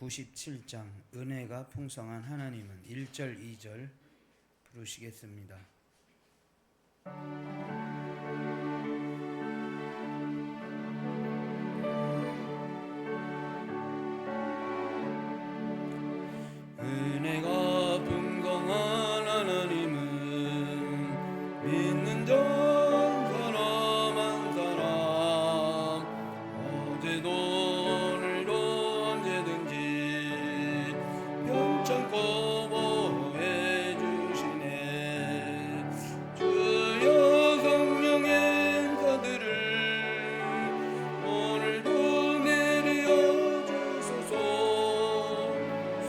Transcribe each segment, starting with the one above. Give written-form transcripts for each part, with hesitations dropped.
97장 은혜가 풍성한 하나님은 1절 2절 부르시겠습니다. 은혜가 풍성한 하나님은 믿는 자 사람 한 사람 어제도 오늘도 언제든지 변찮고 보호해 주시네. 주여 성령의 은사들을 오늘도 내려 주소서.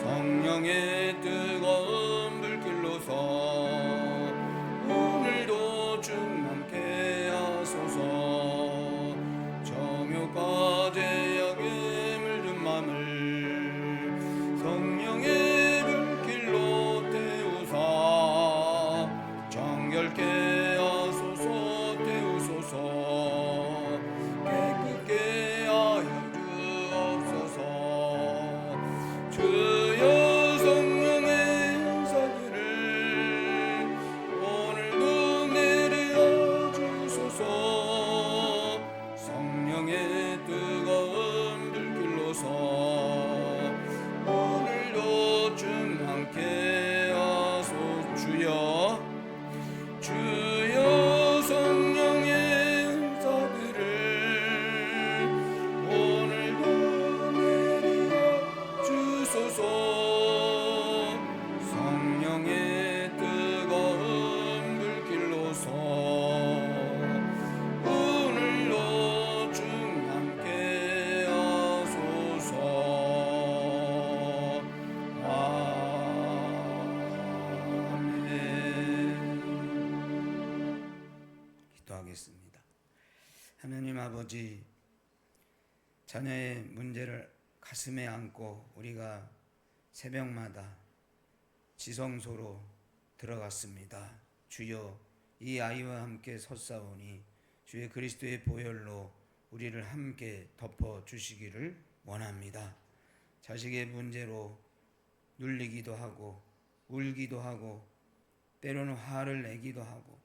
성령의 뜨거운 불길로서 오늘도 충만케 하소서. 정욕과 죄악에 물든 맘을 성령의 불길로 태우사 정결케 하소서. 태우소서. 깨끗게 하여 주옵소서. 주여 성령의 은사들을 오늘도 내려 주소서. 성령의 뜨거운 불길로서 오늘도 충만케 하소서. 주여 성령의 은사들을 오늘도 내려 주소서. 성령의 뜨거운 불길로서 오늘도 충만케 하소서. 아멘. 기도하겠습니다. 하나님 아버지, 자녀의 문제를 가슴에 안고 우리가 새벽마다 지성소로 들어갔습니다. 주여, 이 아이와 함께 섰사오니 주의 그리스도의 보혈로 우리를 함께 덮어 주시기를 원합니다. 자식의 문제로 눌리기도 하고 울기도 하고 때로는 화를 내기도 하고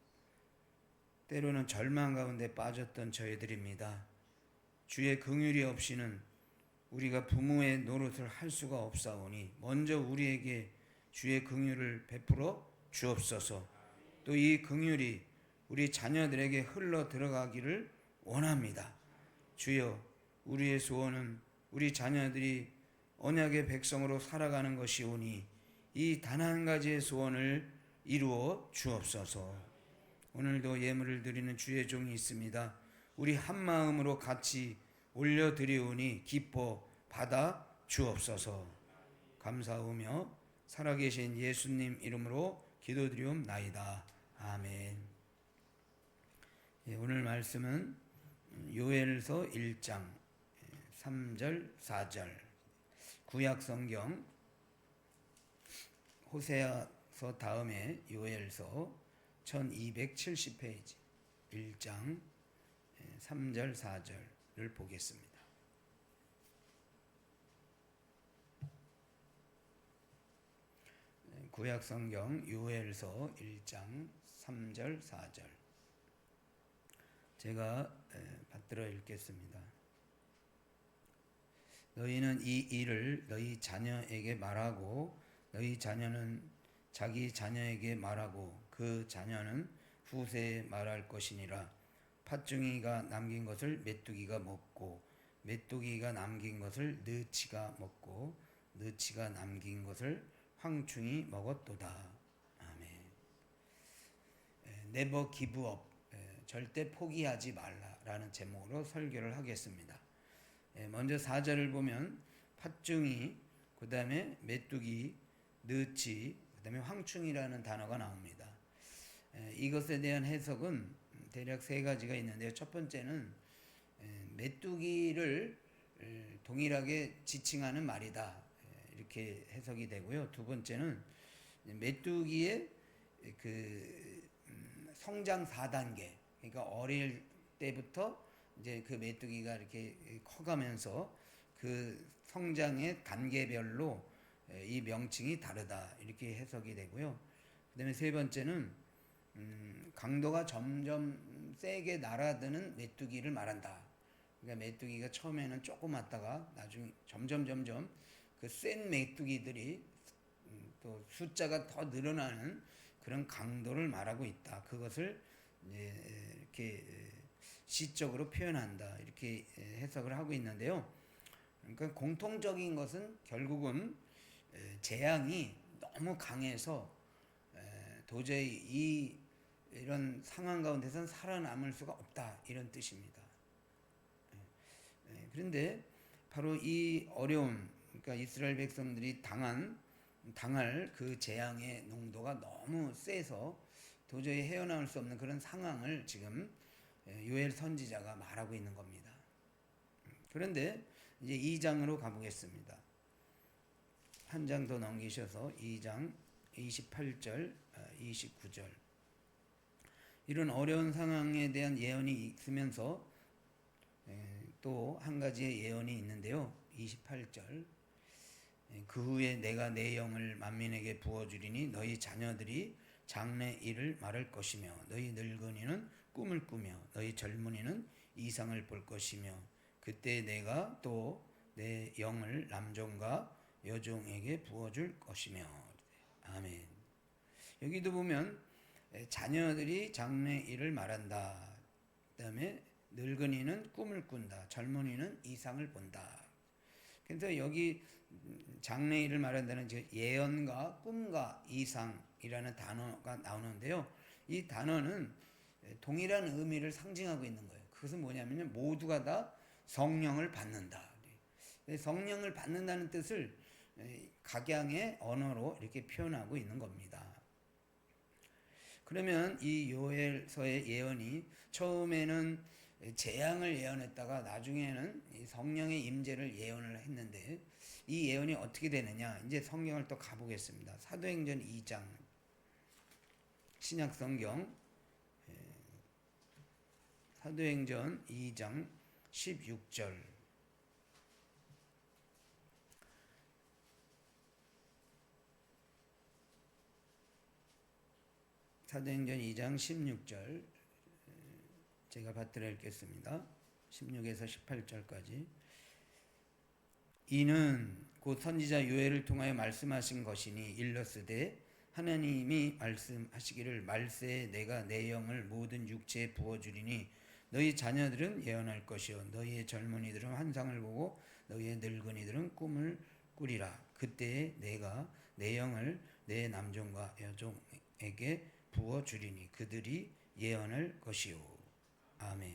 때로는 절망 가운데 빠졌던 저희들입니다. 주의 긍휼이 없이는 우리가 부모의 노릇을 할 수가 없사오니 먼저 우리에게 주의 긍휼을 베풀어 주옵소서. 또 이 긍휼이 우리 자녀들에게 흘러 들어가기를 원합니다. 주여, 우리의 소원은 우리 자녀들이 언약의 백성으로 살아가는 것이오니 이 단 한 가지의 소원을 이루어 주옵소서. 오늘도 예물을 드리는 주의 종이 있습니다. 우리 한 마음으로 같이 올려드리오니 기뻐 받아 주옵소서. 감사하며 살아계신 예수님 이름으로 기도드리옵나이다. 아멘. 오늘 말씀은 요엘서 1장 3절 4절, 구약성경 호세아서 다음에 요엘서 1270페이지 1장 3절 4절을 보겠습니다. 구약성경 요엘서 1장 3절 4절 제가 받들어 읽겠습니다. 너희는 이 일을 너희 자녀에게 말하고 너희 자녀는 자기 자녀에게 말하고 그 자녀는 후세에 말할 것이니라. 팥중이가 남긴 것을 메뚜기가 먹고 메뚜기가 남긴 것을 느치가 먹고 느치가 남긴 것을 황충이 먹었도다. 아멘. Never give up, 절대 포기하지 말라라는 제목으로 설교를 하겠습니다. 먼저 4절을 보면 팥중이, 그 다음에 메뚜기, 느치, 그 다음에 황충이라는 단어가 나옵니다. 이것에 대한 해석은 대략 세 가지가 있는데요. 첫 번째는 메뚜기를 동일하게 지칭하는 말이다, 이렇게 해석이 되고요. 두 번째는 메뚜기의 그 성장 4단계, 그러니까 어릴 때부터 이제 그 메뚜기가 이렇게 커가면서 그 성장의 단계별로 이 명칭이 다르다 이렇게 해석이 되고요. 그다음에 세 번째는 강도가 점점 세게 날아드는 메뚜기를 말한다. 그러니까 메뚜기가 처음에는 조금 왔다가 나중에 점점 그 센 메뚜기들이 또 숫자가 더 늘어나는 그런 강도를 말하고 있다. 그것을 이렇게 시적으로 표현한다. 이렇게 해석을 하고 있는데요. 그러니까 공통적인 것은 결국은 재앙이 너무 강해서 도저히 이런 상황 가운데서는 살아남을 수가 없다. 이런 뜻입니다. 그런데 바로 이 어려움, 그러니까 이스라엘 백성들이 당할 그 재앙의 농도가 너무 세서 도저히 헤어나올 수 없는 그런 상황을 지금 요엘 선지자가 말하고 있는 겁니다. 그런데 이제 2장으로 가보겠습니다. 한 장 더 넘기셔서 2장 28절, 29절. 이런 어려운 상황에 대한 예언이 있으면서 또 한 가지의 예언이 있는데요. 28절. 그 후에 내가 내 영을 만민에게 부어주리니 너희 자녀들이 장래 일을 말할 것이며 너희 늙은이는 꿈을 꾸며 너희 젊은이는 이상을 볼 것이며 그때 내가 또 내 영을 남종과 여종에게 부어줄 것이며. 아멘. 여기도 보면 자녀들이 장래 일을 말한다. 그 다음에 늙은이는 꿈을 꾼다. 젊은이는 이상을 본다. 그래서 여기 장래 일을 말한다는 예언과 꿈과 이상이라는 단어가 나오는데요. 이 단어는 동일한 의미를 상징하고 있는 거예요. 그것은 뭐냐면 모두가 다 성령을 받는다. 성령을 받는다는 뜻을 각양의 언어로 이렇게 표현하고 있는 겁니다. 그러면 이 요엘서의 예언이 처음에는 재앙을 예언했다가 나중에는 성령의 임재를 예언을 했는데 이 예언이 어떻게 되느냐? 이제 성경을 또 가보겠습니다. 사도행전 2장, 신약 성경 사도행전 2장 16절. 사도행전 2장 16절 제가 받들어 읽겠습니다. 16에서 18절까지. 이는 곧 선지자 요엘을 통하여 말씀하신 것이니 일러스되 하나님이 말씀하시기를 말세에 내가 내 영을 모든 육체에 부어주리니 너희 자녀들은 예언할 것이요 너희의 젊은이들은 환상을 보고 너희의 늙은이들은 꿈을 꾸리라. 그때에 내가 내 영을 내 남종과 여종에게 부어주리니 그들이 예언할 것이요. 아멘.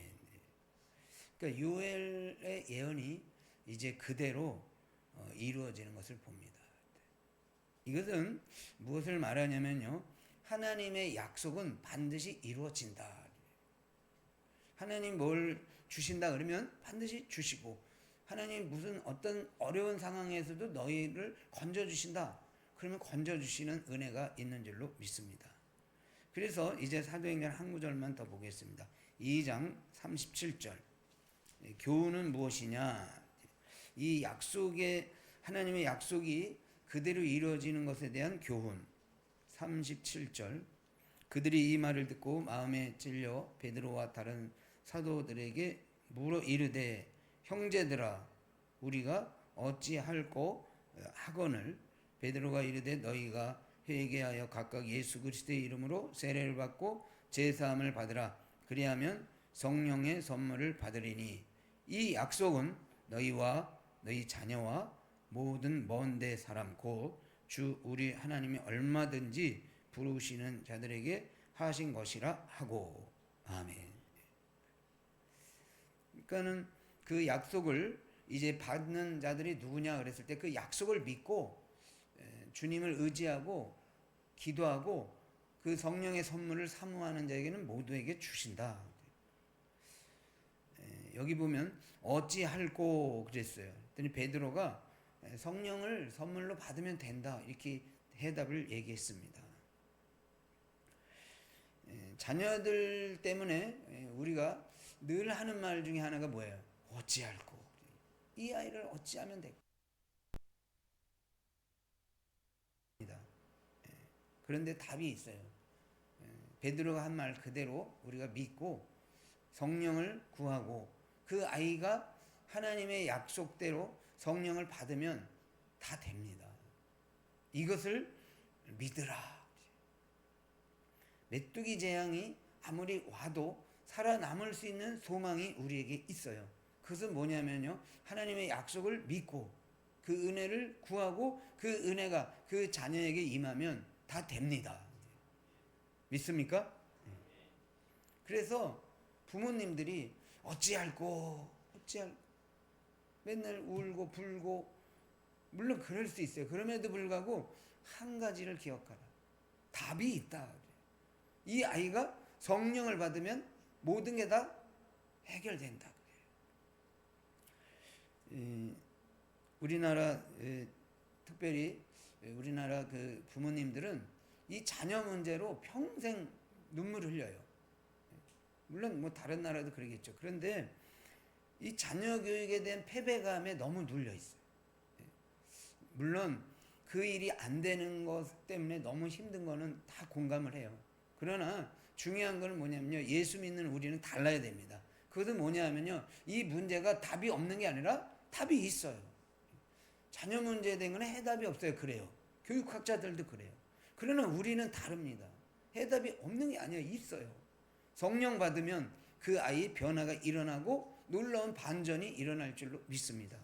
그러니까 요엘의 예언이 이제 그대로 이루어지는 것을 봅니다. 이것은 무엇을 말하냐면요. 하나님의 약속은 반드시 이루어진다. 하나님 뭘 주신다 그러면 반드시 주시고 하나님 무슨 어떤 어려운 상황에서도 너희를 건져주신다. 그러면 건져주시는 은혜가 있는 줄로 믿습니다. 그래서 이제 사도행전 한 구절만 더 보겠습니다. 2장 37절. 교훈은 무엇이냐? 이 하나님의 약속이 그대로 이루어지는 것에 대한 교훈. 37절. 그들이 이 말을 듣고 마음에 찔려 베드로와 다른 사도들에게 물어 이르되 형제들아 우리가 어찌할꼬 하거늘. 베드로가 이르되 너희가 회개하여 각각 예수 그리스도의 이름으로 세례를 받고 제사함을 받으라. 그리하면 성령의 선물을 받으리니 이 약속은 너희와 너희 자녀와 모든 먼 데 사람 곧 주 우리 하나님이 얼마든지 부르시는 자들에게 하신 것이라 하고. 아멘. 그러니까는 그 약속을 이제 받는 자들이 누구냐 그랬을 때 그 약속을 믿고 주님을 의지하고 기도하고 그 성령의 선물을 사모하는 자에게는 모두에게 주신다. 여기 보면 어찌할꼬 그랬어요. 그랬더니 베드로가 성령을 선물로 받으면 된다 이렇게 해답을 얘기했습니다. 자녀들 때문에 우리가 늘 하는 말 중에 하나가 뭐예요? 어찌할꼬. 이 아이를 어찌하면 될까? 그런데 답이 있어요. 베드로가 한 말 그대로 우리가 믿고 성령을 구하고 그 아이가 하나님의 약속대로 성령을 받으면 다 됩니다. 이것을 믿으라. 메뚜기 재앙이 아무리 와도 살아남을 수 있는 소망이 우리에게 있어요. 그것은 뭐냐면요, 하나님의 약속을 믿고 그 은혜를 구하고 그 은혜가 그 자녀에게 임하면 다 됩니다. 믿습니까? 그래서 부모님들이 어찌할꼬 맨날 울고 불고, 물론 그럴 수 있어요. 그럼에도 불구하고 한 가지를 기억하라. 답이 있다. 이 아이가 성령을 받으면 모든 게 다 해결된다. 우리나라 특별히 우리나라 그 부모님들은 이 자녀 문제로 평생 눈물을 흘려요. 물론 뭐 다른 나라도 그러겠죠. 그런데 이 자녀 교육에 대한 패배감에 너무 눌려 있어요. 물론 그 일이 안 되는 것 때문에 너무 힘든 거는 다 공감을 해요. 그러나 중요한 건 뭐냐면요, 예수 믿는 우리는 달라야 됩니다. 그것은 뭐냐면요, 이 문제가 답이 없는 게 아니라 답이 있어요. 자녀 문제에 대한 건 해답이 없어요. 그래요. 교육학자들도 그래요. 그러나 우리는 다릅니다. 해답이 없는 게 아니라 있어요. 성령 받으면 그 아이의 변화가 일어나고 놀라운 반전이 일어날 줄로 믿습니다.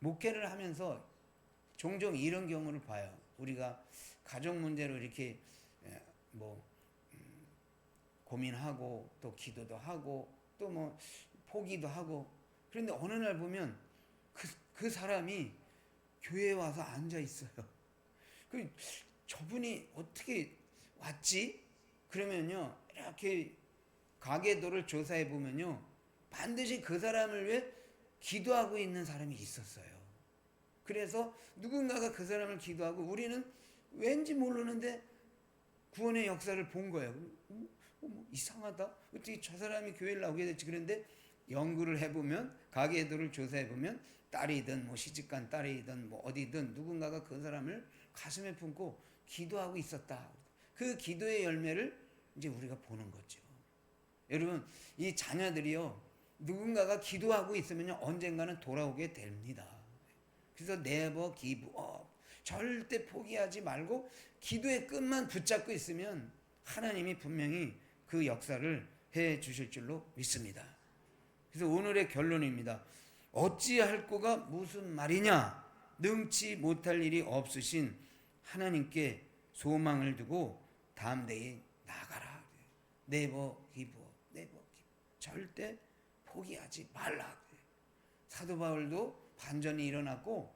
목회를 하면서 종종 이런 경우를 봐요. 우리가 가족 문제로 이렇게 고민하고 또 기도도 하고 또 뭐 포기도 하고, 그런데 어느 날 보면 그 사람이 교회에 와서 앉아 있어요. 저분이 어떻게 왔지? 그러면요, 이렇게 가계도를 조사해 보면요, 반드시 그 사람을 위해 기도하고 있는 사람이 있었어요. 그래서 누군가가 그 사람을 기도하고 우리는 왠지 모르는데 구원의 역사를 본 거예요. 이상하다. 어떻게 저 사람이 교회를 나오게 됐지? 그런데 연구를 해보면, 가계도를 조사해보면 딸이든 뭐 시집간 딸이든 뭐 어디든 누군가가 그 사람을 가슴에 품고 기도하고 있었다. 그 기도의 열매를 이제 우리가 보는 거죠. 여러분, 이 자녀들이요, 누군가가 기도하고 있으면 언젠가는 돌아오게 됩니다. 그래서 never give up. 절대 포기하지 말고 기도의 끈만 붙잡고 있으면 하나님이 분명히 그 역사를 해 주실 줄로 믿습니다. 그래서 오늘의 결론입니다. 어찌할꼬가 무슨 말이냐? 능치 못할 일이 없으신 하나님께 소망을 두고 담대히 나가라. never give up. never give up. 절대 포기하지 말라. 사도 바울도 반전이 일어났고,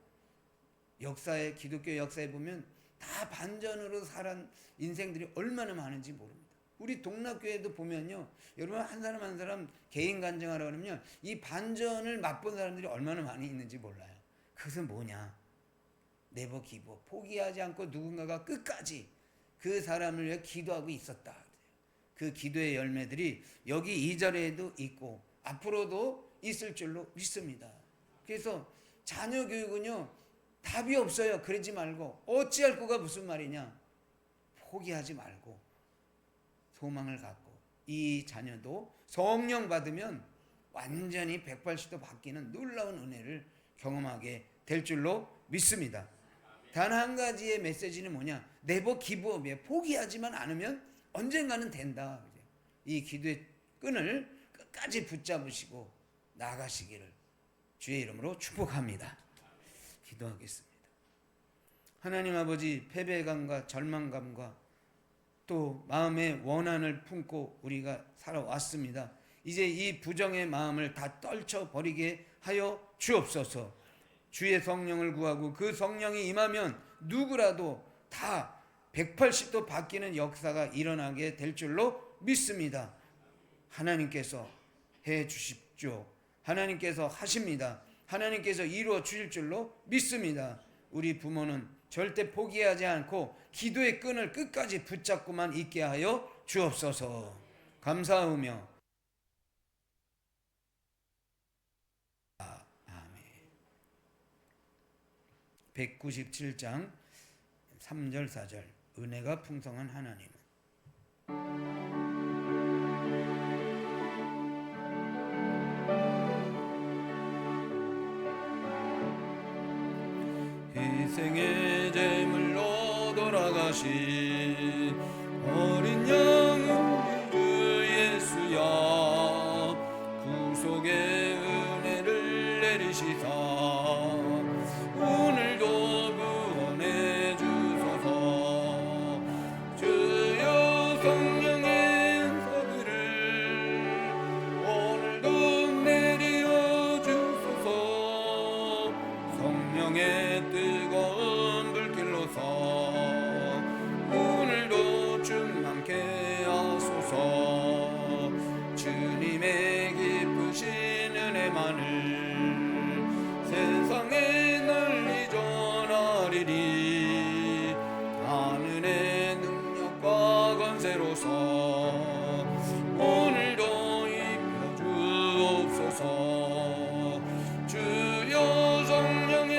역사에, 기독교 역사에 보면 다 반전으로 살은 인생들이 얼마나 많은지 모릅니다. 우리 동락교회도 보면요, 여러분 한 사람 한 사람 개인 간증하라 그러면 이 반전을 맛본 사람들이 얼마나 많이 있는지 몰라요. 그것은 뭐냐? 네버 기브, 포기하지 않고 누군가가 끝까지 그 사람을 위해 기도하고 있었다. 그 기도의 열매들이 여기 2절에도 있고 앞으로도 있을 줄로 믿습니다. 그래서 자녀 교육은요, 답이 없어요. 그러지 말고 어찌할 거가 무슨 말이냐? 포기하지 말고 소망을 갖고 이 자녀도 성령 받으면 완전히 180도 바뀌는 놀라운 은혜를 경험하게 될 줄로 믿습니다. 단 한 가지의 메시지는 뭐냐? 네버 기브업이에요. 포기하지만 않으면 언젠가는 된다. 이 기도의 끈을 끝까지 붙잡으시고 나가시기를 주의 이름으로 축복합니다. 기도하겠습니다. 하나님 아버지, 패배감과 절망감과 또 마음의 원한을 품고 우리가 살아왔습니다. 이제 이 부정의 마음을 다 떨쳐버리게 하여 주옵소서. 주의 성령을 구하고 그 성령이 임하면 누구라도 다 180도 바뀌는 역사가 일어나게 될 줄로 믿습니다. 하나님께서 해 주십시오. 하나님께서 하십니다. 하나님께서 이루어 주실 줄로 믿습니다. 우리 부모는 절대 포기하지 않고 기도의 끈을 끝까지 붙잡고만 있게 하여 주옵소서. 감사하며 아멘. 197장 3절 4절 은혜가 풍성한 하나님은 희생의 제물로 돌아가신 어린 양 주 예수야 구속의 은혜를 내리시사 오늘도 구원해 주소서. 주여 성령의 은사들을 오늘도 내려 주소서. 성령의 뜨거운 불길로서 오늘도 충만케 하소서. 주님의 기쁘신 은혜만을 세상에 널리 전하리니 하늘의 능력과 권세로서 오늘도 입혀 주옵소서. 주여 성령의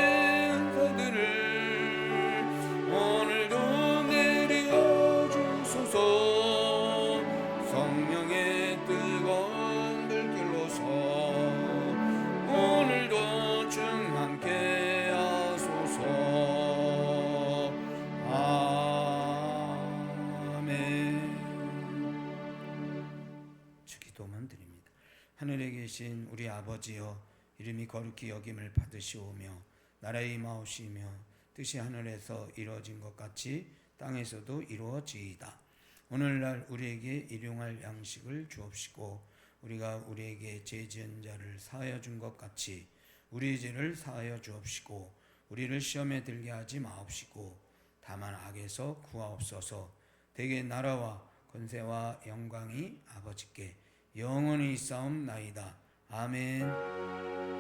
은사들을 오늘도 내려 주소서. 성령의 뜨거운 불길로서 오늘도 충만케 하소서. 아멘. 기도만 드립니다. 하늘에 계신 우리 아버지여, 이름이 거룩히 여김을 받으시오며 나라의 임하옵시며 뜻이 하늘에서 이루어진 것 같이 땅에서도 이루어지이다. 오늘날 우리에게 일용할 양식을 주옵시고 우리가 우리에게 죄 지은 자를 사하여 준 것 같이 우리의 죄를 사하여 주옵시고 우리를 시험에 들게 하지 마옵시고 다만 악에서 구하옵소서. 대개 나라와 권세와 영광이 아버지께 영원히 있사옵나이다. 아멘.